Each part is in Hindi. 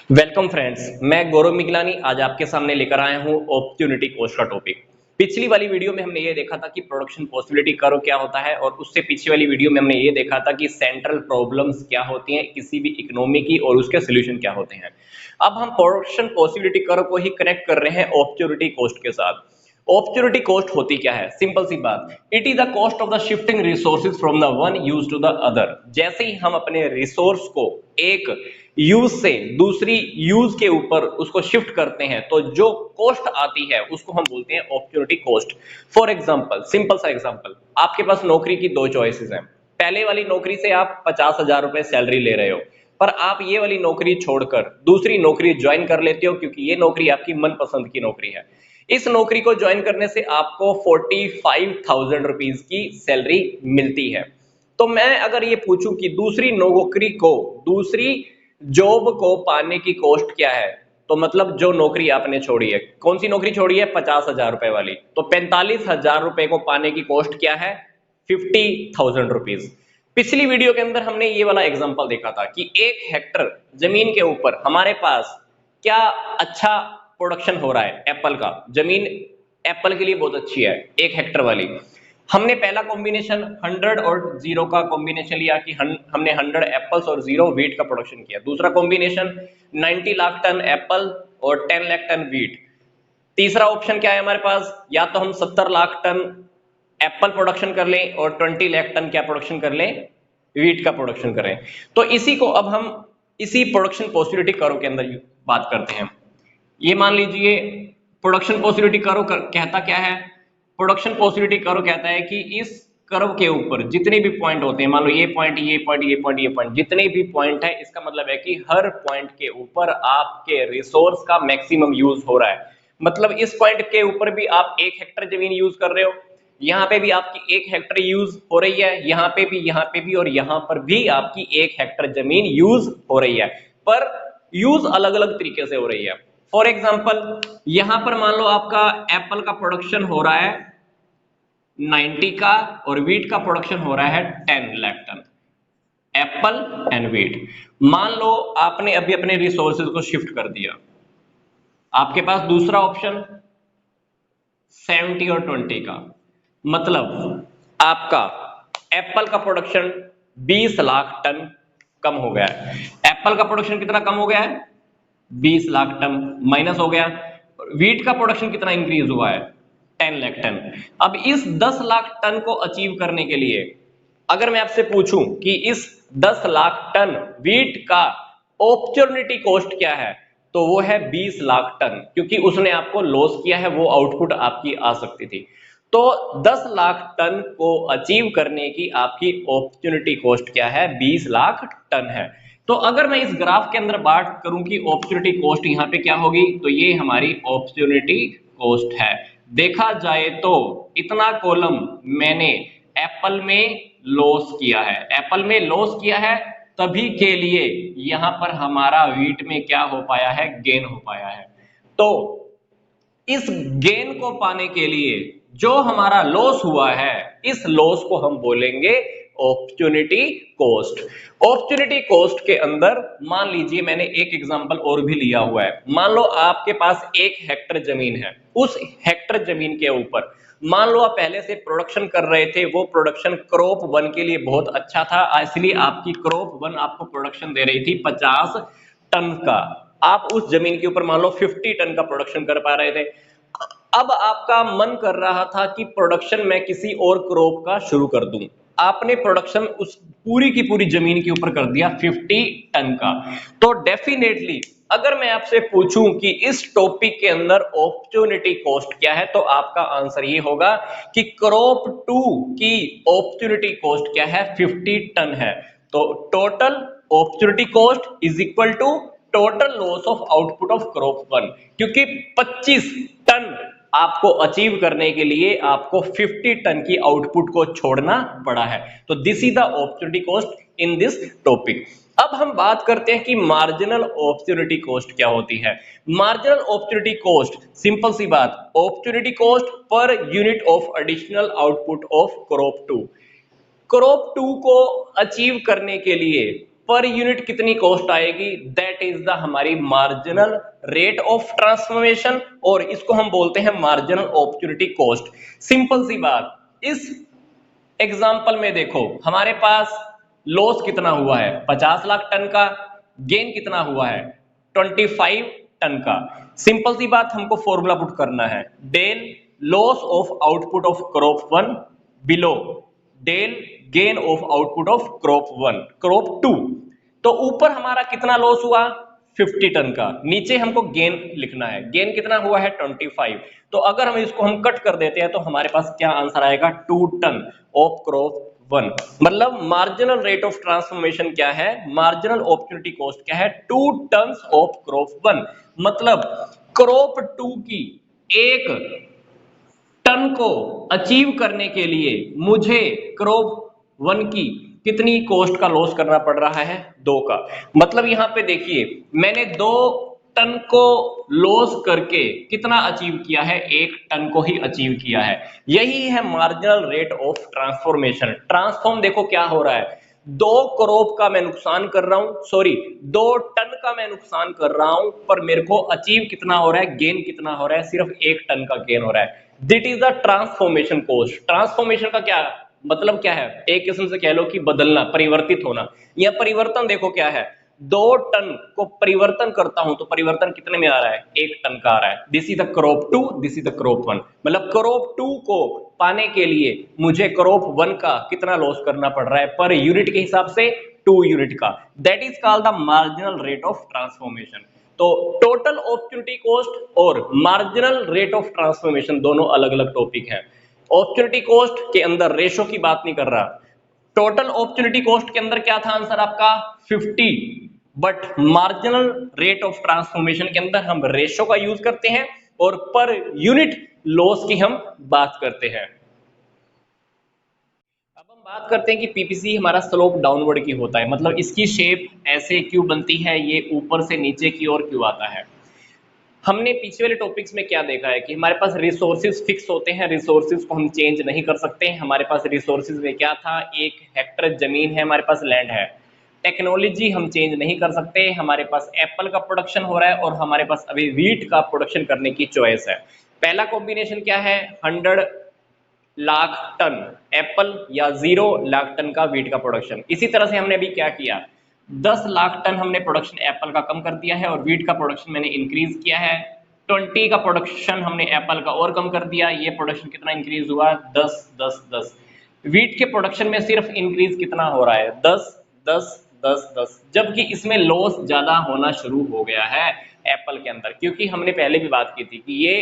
वेलकम फ्रेंड्स, मैं गौरव मिगलानी आज आपके सामने लेकर आया हूं अपॉर्चुनिटी कॉस्ट का टॉपिक। पिछली वाली वीडियो में हमने ये देखा था कि प्रोडक्शन पॉसिबिलिटी कर्व क्या होता है और उससे पीछे वाली वीडियो में हमने ये देखा था कि सेंट्रल प्रॉब्लम्स क्या होती हैं किसी भी इकोनॉमी की और उसके सॉल्यूशन क्या होते हैं। अब हम प्रोडक्शन पॉसिबिलिटी कर्व को ही कनेक्ट कर रहे हैं अपॉर्चुनिटी कॉस्ट के साथ। अपॉर्चुनिटी कॉस्ट होती क्या है? सिंपल सी बात, it is the cost of the shifting resources from the one use to the other. जैसे ही हम अपने रिसोर्स को एक यूज से दूसरी यूज के ऊपर उसको शिफ्ट करते हैं तो जो कॉस्ट आती है उसको हम बोलते हैं opportunity cost. For example, simple सा एग्जांपल, आपके पास नौकरी की दो चॉइसेस हैं। पहले वाली नौकरी से आप 50,000 रुपए सैलरी ले रहे हो, पर आप ये वाली नौकरी छोड़कर दूसरी नौकरी ज्वाइन कर लेते हो क्योंकि ये नौकरी आपकी मनपसंद की नौकरी है। इस नौकरी को ज्वाइन करने से आपको 45,000 रुपीज की सैलरी मिलती है। तो मैं अगर ये पूछूं कि दूसरी नौकरी को, दूसरी जॉब को पाने की कॉस्ट क्या है, तो मतलब जो नौकरी आपने छोड़ी है, कौन सी नौकरी छोड़ी है? 50,000 रुपए वाली। तो 45,000 रुपए को पाने की कॉस्ट क्या है? 50,000 रुपीज। पिछली वीडियो के अंदर हमने ये वाला एग्जांपल देखा था कि 1 हेक्टर जमीन के ऊपर हमारे पास क्या अच्छा प्रोडक्शन हो रहा है। एप्पल का जमीन एप्पल के लिए बहुत अच्छी है, 1 हेक्टर वाली। हमने पहला कॉम्बिनेशन 100 और 0 का कॉम्बिनेशन लिया कि हमने 100 एप्पल्स और 0 व्हीट का प्रोडक्शन किया। दूसरा कॉम्बिनेशन 90 लाख टन एप्पल और 10 लाख टन व्हीट। तीसरा ऑप्शन क्या है हमारे पास? या तो हम 70 लाख टन एप्पल प्रोडक्शन कर लें और 20 लाख टन क्या प्रोडक्शन कर लें? व्हीट का प्रोडक्शन करें। तो इसी को अब हम इसी प्रोडक्शन पॉसिबिलिटी कर्व के अंदर बात करते हैं। ये मान लीजिए प्रोडक्शन पॉसिबिलिटी कर्व कहता क्या है? प्रोडक्शन पॉसिबिलिटी कर्व कहता है कि इस कर्व के ऊपर जितने भी पॉइंट होते हैं, मान लो ये पॉइंट, ये पॉइंट, ये पॉइंट, ये पॉइंट, जितने भी पॉइंट है, इसका मतलब है कि हर पॉइंट के ऊपर आपके रिसोर्स का मैक्सिमम यूज हो रहा है। मतलब इस पॉइंट के ऊपर भी आप 1 हेक्टर जमीन यूज कर रहे हो, यहाँ पे भी आपकी 1 हेक्टर यूज हो रही है, यहाँ पे भी, यहाँ पे भी और यहाँ पर भी आपकी 1 हेक्टर जमीन यूज हो रही है, पर यूज अलग अलग तरीके से हो रही है। फॉर एग्जाम्पल, यहां पर मान लो आपका एप्पल का प्रोडक्शन हो रहा है 90 का और व्हीट का प्रोडक्शन हो रहा है 10 lakh ton. Apple and wheat. मान लो आपने अभी अपने रिसोर्सेज को शिफ्ट कर दिया, आपके पास दूसरा ऑप्शन 70 और 20 का, मतलब आपका एप्पल का प्रोडक्शन 20 लाख टन कम हो गया है। एप्पल का प्रोडक्शन कितना कम हो गया है? 20 लाख टन माइनस हो गया। व्हीट का प्रोडक्शन कितना इंक्रीज हुआ है? 10 लाख टन। अब इस 10 लाख टन को अचीव करने के लिए अगर मैं आपसे पूछूं कि इस 10 लाख टन व्हीट का अपॉर्चुनिटी कॉस्ट क्या है, तो वो है 20 लाख टन, क्योंकि उसने आपको लॉस किया है, वो आउटपुट आपकी आ सकती थी। तो 10 लाख टन को अचीव करने की आपकी अपॉर्चुनिटी कॉस्ट क्या है? 20 लाख टन है। तो अगर मैं इस ग्राफ के अंदर बात करूं कि अपॉर्चुनिटी कॉस्ट यहाँ पे क्या होगी, तो ये हमारी अपॉर्चुनिटी कॉस्ट है। देखा जाए तो इतना कॉलम मैंने एप्पल में लॉस किया है, एप्पल में लॉस किया है, तभी के लिए यहां पर हमारा व्हीट में क्या हो पाया है? गेन हो पाया है। तो इस गेन को पाने के लिए जो हमारा लॉस हुआ है, इस लॉस को हम बोलेंगे अपॉर्चुनिटी कॉस्ट। अपॉर्चुनिटी कॉस्ट के अंदर मान लीजिए मैंने एक एग्जांपल और भी लिया हुआ है। मान लो आपके पास 1 हेक्टर जमीन है, उस हेक्टर जमीन के ऊपर मान लो आप पहले से प्रोडक्शन कर रहे थे, वो प्रोडक्शन क्रॉप 1 के लिए बहुत अच्छा था, इसलिए आपकी क्रॉप 1 आपको प्रोडक्शन दे रही थी 50 टन का। आप उस जमीन के ऊपर मान लो 50 टन का प्रोडक्शन कर पा रहे थे। अब आपका मन कर रहा था कि प्रोडक्शन मैं किसी और क्रॉप का शुरू कर दूं। आपने प्रोडक्शन उस पूरी की पूरी जमीन के ऊपर कर दिया 50 टन का। तो डेफिनेटली अगर मैं आपसे पूछूं कि इस टॉपिक के अंदर अपॉर्चुनिटी कॉस्ट क्या है, तो आपका आंसर ये होगा कि क्रॉप 2 की अपॉर्चुनिटी कॉस्ट क्या है? 50 टन है। तो total opportunity cost is equal to total loss of output of crop 1, क्योंकि 25 टन आपको अचीव करने के लिए आपको 50 टन की आउटपुट को छोड़ना पड़ा है। तो this is the opportunity cost in this topic. अब हम बात करते हैं कि मार्जिनल अपॉर्चुनिटी कॉस्ट क्या होती है। मार्जिनल अपॉर्चुनिटी कॉस्ट, सिंपल सी बात, opportunity cost per unit of additional output of crop 2। Crop 2 को अचीव करने के लिए पर यूनिट कितनी कॉस्ट आएगी, दैट इज द हमारी मार्जिनल रेट ऑफ ट्रांसफॉर्मेशन, और इसको हम बोलते हैं मार्जिनल अपॉर्चुनिटी कॉस्ट। सिंपल सी बात, इस एग्जाम्पल में देखो हमारे पास लॉस कितना हुआ है 50 लाख टन का, गेन कितना हुआ है 25 टन का। सिंपल सी बात, हमको फॉर्मूला पुट करना है, del loss of output of crop 1 below del gain of output of crop 2। तो ऊपर हमारा कितना लॉस हुआ 50 टन का, नीचे हमको गेन लिखना है, गेन कितना हुआ है 25। तो अगर हम इसको हम कट कर देते हैं तो हमारे पास क्या आंसर आएगा 2 टन ऑफ क्रॉप 1। मतलब मार्जिनल रेट ऑफ ट्रांसफॉर्मेशन क्या है, मार्जिनल अपॉर्चुनिटी कॉस्ट क्या है 2 टन ऑफ क्रॉप 1। मतलब क्रॉप 2 की एक टन को अचीव करने के लिए मुझे क्रॉप 1 की कितनी कॉस्ट का लॉस करना पड़ रहा है 2 का। मतलब यहां पे देखिए मैंने 2 टन को लॉस करके कितना अचीव किया है, 1 टन को ही अचीव किया है। यही है marginal rate of transformation. Transform देखो क्या हो रहा है, 2 करोड़ का मैं नुकसान कर रहा हूं, सॉरी 2 टन का मैं नुकसान कर रहा हूं, पर मेरे को अचीव कितना हो रहा है, गेन कितना हो रहा है, सिर्फ 1 टन का गेन हो रहा है। This is the transformation cost. Transformation का क्या मतलब क्या है, एक किस्म से कह लो कि बदलना, परिवर्तित होना। यह परिवर्तन देखो क्या है, 2 टन को परिवर्तन करता हूं तो परिवर्तन कितने में आ रहा है 1 टन का आ रहा है। This is the crop 2, this is the crop 1। मतलब क्रॉप 2 को पाने के लिए मुझे क्रॉप 1 का कितना लॉस करना पड़ रहा है पर यूनिट के हिसाब से 2 यूनिट का। That is called the marginal rate of transformation. तो टोटल अपॉर्चुनिटी कॉस्ट और मार्जिनल रेट ऑफ ट्रांसफॉर्मेशन दोनों अलग अलग टॉपिक हैं। अपॉर्चुनिटी कॉस्ट के अंदर रेशो की बात नहीं कर रहा, टोटल अपॉर्चुनिटी कॉस्ट के अंदर क्या था आंसर आपका 50, but marginal rate of transformation के अंदर हम रेशो का यूज करते हैं और पर यूनिट लॉस की हम बात करते हैं। अब हम बात करते हैं कि पीपीसी हमारा स्लोप डाउनवर्ड की होता है, मतलब इसकी शेप ऐसे क्यों बनती है, ये ऊपर से नीचे की ओर क्यों आता है। हमने पीछे वाले टॉपिक्स में क्या देखा है कि हमारे पास रिसोर्सेज फिक्स होते हैं, रिसोर्सेज को हम चेंज नहीं कर सकते। हमारे पास रिसोर्सेज में क्या था, 1 हेक्टर जमीन है, हमारे पास लैंड है। टेक्नोलॉजी हम चेंज नहीं कर सकते, हमारे पास एप्पल का प्रोडक्शन हो रहा है और हमारे पास अभी व्हीट का प्रोडक्शन करने की चॉइस है। पहला कॉम्बिनेशन क्या है 100 लाख टन एप्पल या 0 लाख टन का व्हीट का प्रोडक्शन। इसी तरह से हमने अभी क्या किया, 10 लाख टन हमने प्रोडक्शन एप्पल का कम कर दिया है और व्हीट का प्रोडक्शन मैंने इंक्रीज किया है। 20 का प्रोडक्शन हमने एप्पल का और कम कर दिया, ये प्रोडक्शन कितना इंक्रीज हुआ 10 10 10। व्हीट के प्रोडक्शन में सिर्फ इंक्रीज कितना हो रहा है 10 10 10 10, जबकि इसमें लॉस ज्यादा होना शुरू हो गया है एप्पल के अंदर, क्योंकि हमने पहले भी बात की थी कि ये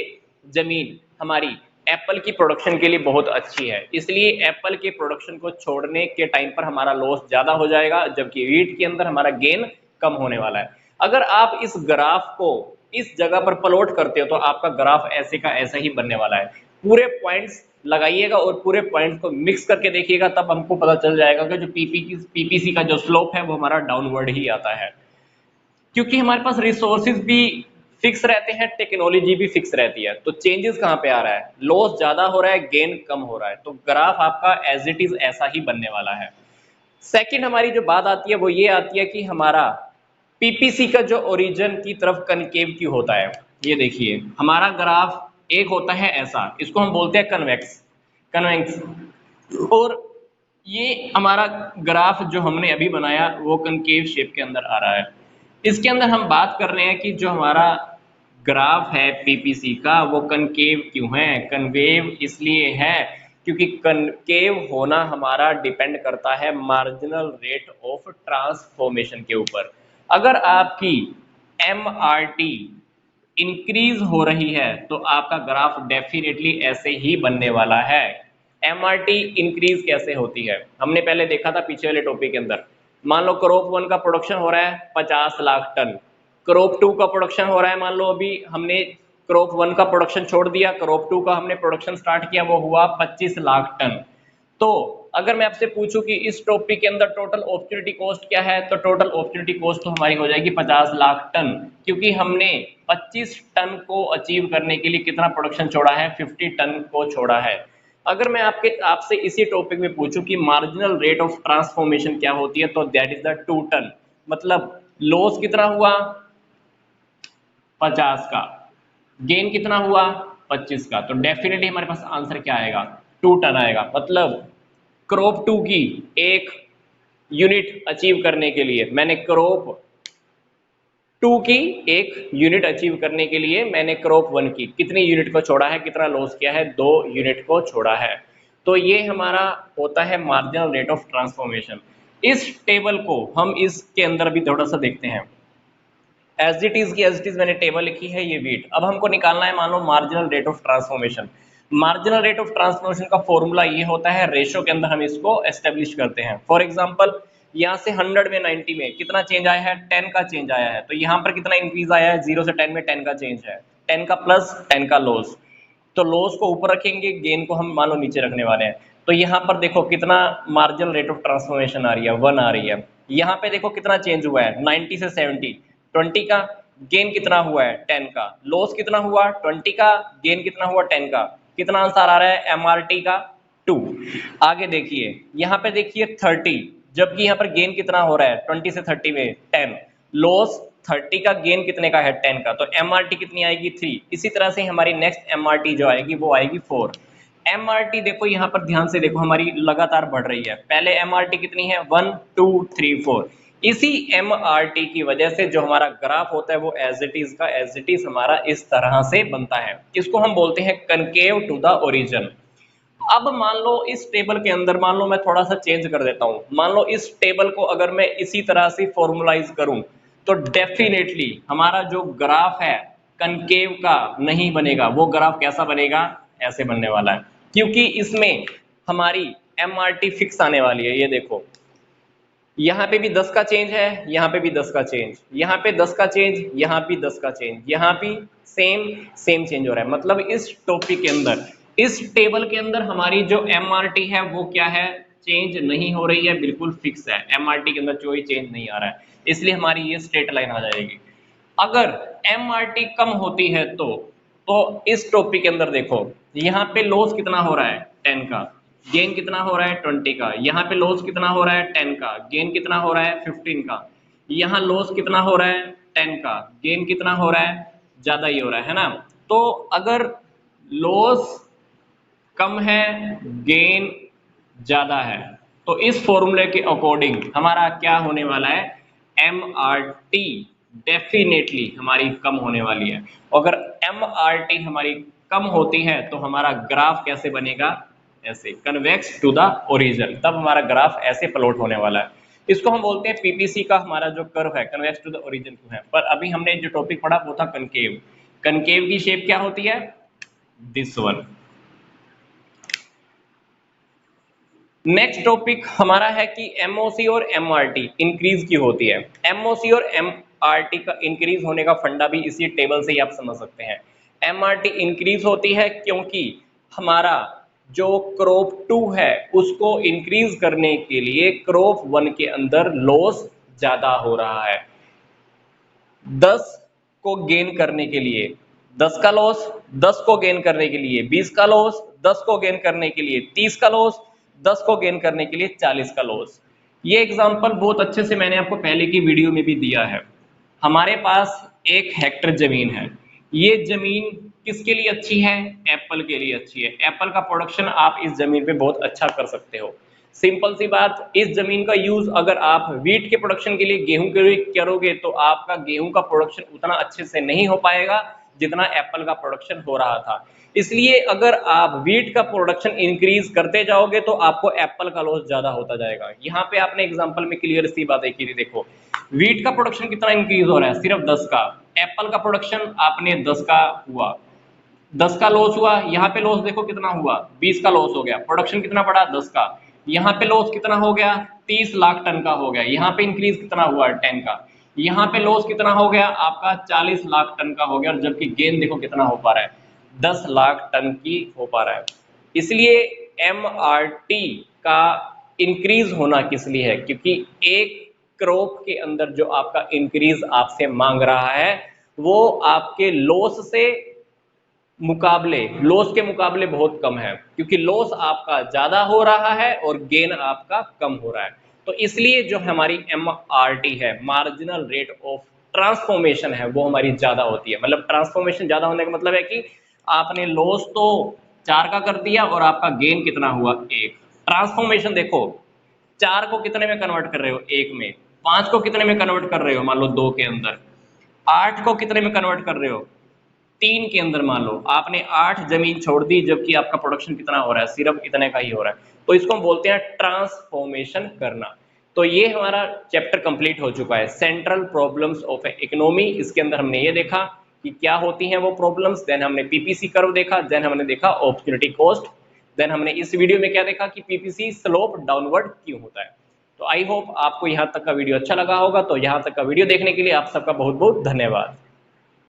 जमीन हमारी एप्पल की प्रोडक्शन के लिए बहुत अच्छी है, इसलिए एप्पल के प्रोडक्शन को छोड़ने के टाइम पर हमारा लॉस ज्यादा हो जाएगा, जबकि व्हीट के अंदर हमारा गेन कम होने वाला है। अगर आप इस ग्राफ को इस जगह पर प्लॉट करते हो तो आपका ग्राफ ऐसे का ऐसा ही बनने वाला है। पूरे पॉइंट्स लगाइएगा और पूरे पॉइंट्स को मिक्स करके देखिएगा, तब हमको पता चल जाएगा कि जो पीपीसी का जो स्लोप है वो हमारा डाउनवर्ड ही आता है, क्योंकि हमारे पास रिसोर्सेज भी फिक्स रहते हैं, टेक्नोलॉजी भी फिक्स रहती है। तो चेंजेस कहां पे आ रहा है, लॉस ज्यादा हो रहा है, गेन कम हो रहा है, तो ग्राफ आपका एज इट इज ऐसा ही बनने वाला है। सेकंड हमारी जो बात आती है वो ये आती है कि हमारा पीपीसी का जो ओरिजिन की तरफ कनकेव क्यों होता है। ये देखिए हमारा ग्राफ एक होता है ऐसा, इसको हम बोलते हैं कन्वेक्स कन्वेक्स, और ये हमारा ग्राफ जो हमने अभी बनाया वो कनकेव शेप के अंदर आ रहा है। इसके अंदर हम बात कर रहे हैं कि जो हमारा ग्राफ है पीपीसी का वो कनकेव क्यों है, कन्वेव इसलिए है क्योंकि कनकेव होना हमारा डिपेंड करता है मार्जिनल रेट ऑफ ट्रांसफॉर्मेशन के ऊपर। अगर आपकी एमआरटी इंक्रीज हो रही है तो आपका ग्राफ डेफिनेटली ऐसे ही बनने वाला है। एमआरटी इंक्रीज कैसे होती है, हमने पहले देखा था पीछे वाले टॉपिक के अंदर। मान लो क्रॉप 1 का प्रोडक्शन हो रहा है 50 लाख टन, क्रॉप 2 का प्रोडक्शन हो रहा है, मान लो अभी हमने क्रॉप 1 का प्रोडक्शन छोड़ दिया, क्रॉप 2 का हमने प्रोडक्शन स्टार्ट किया, वो हुआ 25 लाख टन। तो अगर मैं आपसे पूछूं कि इस टॉपिक के अंदर टोटल अपॉर्चुनिटी कॉस्ट क्या है, तो टोटल अपॉर्चुनिटी कॉस्ट तो हमारी हो जाएगी 50 लाख टन, क्योंकि हमने 25 टन को अचीव करने के लिए कितना प्रोडक्शन छोड़ा है 50 टन को छोड़ा है। अगर मैं आपसे इसी टॉपिक में पूछूं कि मार्जिनल रेट ऑफ ट्रांसफॉर्मेशन क्या होती है, तो दैट इज द 2 टन, मतलब लॉस कितना हुआ 50 का, गेन कितना हुआ 25 का, तो डेफिनेटली हमारे पास आंसर क्या आएगा 2 टन आएगा। मतलब क्रॉप 2 की एक यूनिट अचीव करने के लिए मैंने क्रॉप 2 की एक यूनिट अचीव करने के लिए मैंने क्रॉप 1 की कितनी यूनिट को छोड़ा है, कितना लॉस किया है, 2 यूनिट को छोड़ा है। तो ये हमारा होता है मार्जिनल रेट ऑफ ट्रांसफॉर्मेशन। इस टेबल को हम इसके अंदर भी थोड़ा सा देखते हैं। एज इट इज की एज इट इज मैंने टेबल लिखी है, ये वेट। अब हमको निकालना है मान लो marginal rate of transformation. Marginal rate of transformation का फॉर्मूला ये होता है, रेशो के अंदर हम इसको एस्टेब्लिश करते हैं। फॉर एग्जांपल यहाँ से 100 में 90 में कितना चेंज आया है, 10 का चेंज आया है। तो यहाँ पर कितना इंक्रीज आया है, 0 से 10 में 10 का चेंज है, 10 का प्लस 10 का लॉस। तो लॉस को ऊपर रखेंगे, गेन को हम मान लो नीचे रखने वाले हैं। तो यहाँ पर देखो कितना मार्जिनल रेट ऑफ ट्रांसफॉर्मेशन आ रही है, 1 आ रही है। यहाँ पे देखो कितना चेंज हुआ है, 90 से 70, 20 का। गेन कितना हुआ है 10 का, लॉस कितना हुआ 20 का, गेन कितना हुआ 10 का। कितना आंसर आ रहा है एमआरटी का 2। आगे देखिए, यहाँ पे देखिए 30, जबकि यहाँ पर गेन कितना हो रहा है 20 से 30 में 10, लॉस 30 का, गेन कितने का है 10 का, तो एमआरटी कितनी आएगी 3। इसी तरह से हमारी नेक्स्ट एमआरटी जो आएगी वो आएगी 4। एमआरटी देखो यहाँ पर ध्यान से देखो हमारी लगातार बढ़ रही है। पहले एमआरटी कितनी है 1 2 3 4। इसी एमआरटी की वजह से जो हमारा ग्राफ होता है वो एज इट इज का एज इट इज हमारा इस तरह से बनता है। इसको हम बोलते हैं कनकेव टू द ओरिजिन। अब मान लो इस टेबल के अंदर, मान लो मैं थोड़ा सा चेंज कर देता हूं, मान लो इस टेबल को अगर मैं इसी तरह से फॉर्मुलाइज करूं तो डेफिनेटली हमारा जो ग्राफ है कनकेव का नहीं बनेगा। वो ग्राफ कैसा बनेगा, ऐसे बनने वाला है, क्योंकि इसमें हमारी एमआरटी फिक्स आने वाली है। ये देखो यहाँ पे भी 10 का चेंज है, यहाँ पे भी 10 का चेंज, यहाँ पे 10 का चेंज, यहाँ भी 10 का चेंज, यहाँ भी सेम सेम चेंज हो रहा है। मतलब इस टॉपिक के अंदर, इस टेबल के अंदर हमारी जो एमआरटी है वो क्या है, चेंज नहीं हो रही है, बिल्कुल फिक्स है। एमआरटी के अंदर कोई चेंज नहीं आ रहा है, इसलिए हमारी ये स्ट्रेट लाइन आ जाएगी। अगर एमआरटी कम होती है तो इस टॉपिक के अंदर देखो यहाँ पे लॉस कितना हो रहा है 10 का, गेन कितना हो रहा है 20 का। यहाँ पे लॉस कितना हो रहा है 10 का, गेन कितना हो रहा है 15 का। यहाँ लॉस कितना हो रहा है 10 का, गेन कितना हो रहा है, ज्यादा ही हो रहा है ना। तो अगर लॉस कम है, गेन ज्यादा है, तो इस फॉर्मूले के अकॉर्डिंग हमारा क्या होने वाला है, एमआरटी डेफिनेटली हमारी कम होने वाली है। अगर एमआरटी हमारी कम होती है तो हमारा ग्राफ कैसे बनेगा, ऐसे कन्वेक्स टू द ओरिजिन, तब हमारा ग्राफ ऐसे प्लॉट होने वाला है। इसको हम बोलते हैं पीपीसी का हमारा जो कर्व है कन्वेक्स टू द ओरिजिन क्यों है। पर अभी हमने जो टॉपिक पढ़ा वो था कनकेव। कनकेव की शेप क्या होती है, दिस वन। नेक्स्ट टॉपिक हमारा है कि एमओसी और एमआरटी इंक्रीज की होती है। एमओसी और एमआरटी का इंक्रीज होने का फंडा भी इसी टेबल से ही आप समझ सकते हैं। एमआरटी इंक्रीज होती है क्योंकि हमारा जो क्रॉप 2 है उसको इंक्रीज करने के लिए क्रॉप 1 के अंदर लॉस ज्यादा हो रहा है। 10 को गेन करने के लिए 10 का लॉस, 10 को गेन करने के लिए 20 का लॉस, 10 को गेन करने के लिए 30 का लॉस, 10 को गेन करने के लिए 40 का लॉस। ये एग्जांपल बहुत अच्छे से मैंने आपको पहले की वीडियो में भी दिया है। हमारे पास 1 हेक्टेयर जमीन है। ये जमीन किसके लिए अच्छी है, एप्पल के लिए अच्छी है। एप्पल का प्रोडक्शन आप इस जमीन पे बहुत अच्छा कर सकते हो। सिंपल सी बात, इस जमीन का यूज अगर आप वीट के प्रोडक्शन के लिए, गेहूं के लिए करोगे तो आपका गेहूं का प्रोडक्शन उतना अच्छे से नहीं हो पाएगा जितना एप्पल का प्रोडक्शन हो रहा था। इसलिए अगर आप वीट का प्रोडक्शन इंक्रीज करते जाओगे तो आपको एप्पल का लॉस ज्यादा होता जाएगा। यहाँ पे आपने एग्जांपल में क्लियर सी बात की थी, देखो वीट का प्रोडक्शन कितना इंक्रीज हो रहा है, सिर्फ 10 का। एप्पल का प्रोडक्शन आपने 10 का हुआ, 10 का लॉस हुआ। यहाँ पे लॉस देखो कितना हुआ, 20 का लॉस हो गया। प्रोडक्शन कितना बढ़ा, 10 का। यहाँ पे लॉस कितना हो गया, 30 लाख टन का हो गया। यहाँ पे इंक्रीज कितना हुआ, 10 का। यहाँ पे लॉस कितना हो गया आपका, 40 लाख टन का हो गया। और जबकि गेन देखो कितना हो पा रहा है, 10 लाख टन की हो पा रहा है। इसलिए एमआरटी का इंक्रीज होना किस लिए है, क्योंकि एक क्रॉप के अंदर जो आपका इंक्रीज आपसे मांग रहा है वो आपके लॉस से मुकाबले, लॉस के मुकाबले बहुत कम है, क्योंकि लॉस आपका ज़्यादा हो रहा है और गेन आपका कम हो रहा है। तो इसलिए जो हमारी MRT है, मार्जिनल रेट ऑफ ट्रांसफॉर्मेशन है, वो हमारी ज़्यादा होती है। मतलब ट्रांसफॉर्मेशन ज़्यादा होने का मतलब है कि आपने लॉस तो 4 का कर दिया और आपका गेन कितना हुआ 1। ट्रांसफॉर्मेशन देखो, 4 को कितने में कन्वर्ट कर रहे हो 1 में, 5 को कितने में कन्वर्ट कर रहे हो मान लो 2 के अंदर, 8 को कितने में कन्वर्ट कर रहे हो 3 के अंदर। मान लो आपने 8 जमीन छोड़ दी, जबकि आपका प्रोडक्शन कितना हो रहा है, सिर्फ इतने का ही हो रहा है। तो इसको हम बोलते हैं ट्रांसफॉर्मेशन करना। तो ये हमारा चैप्टर कंप्लीट हो चुका है, सेंट्रल प्रॉब्लम्स ऑफ इकोनॉमी। इसके अंदर हमने ये देखा कि क्या होती हैं वो प्रॉब्लम्स, देन हमने पीपीसी कर्व देखा, देन हमने देखा अपॉर्चुनिटी कॉस्ट, देन हमने इस वीडियो में क्या देखा कि पीपीसी स्लोप डाउनवर्ड क्यों होता है। तो आई होप आपको यहाँ तक का वीडियो अच्छा लगा होगा। तो यहाँ तक का वीडियो देखने के लिए आप सबका बहुत बहुत धन्यवाद।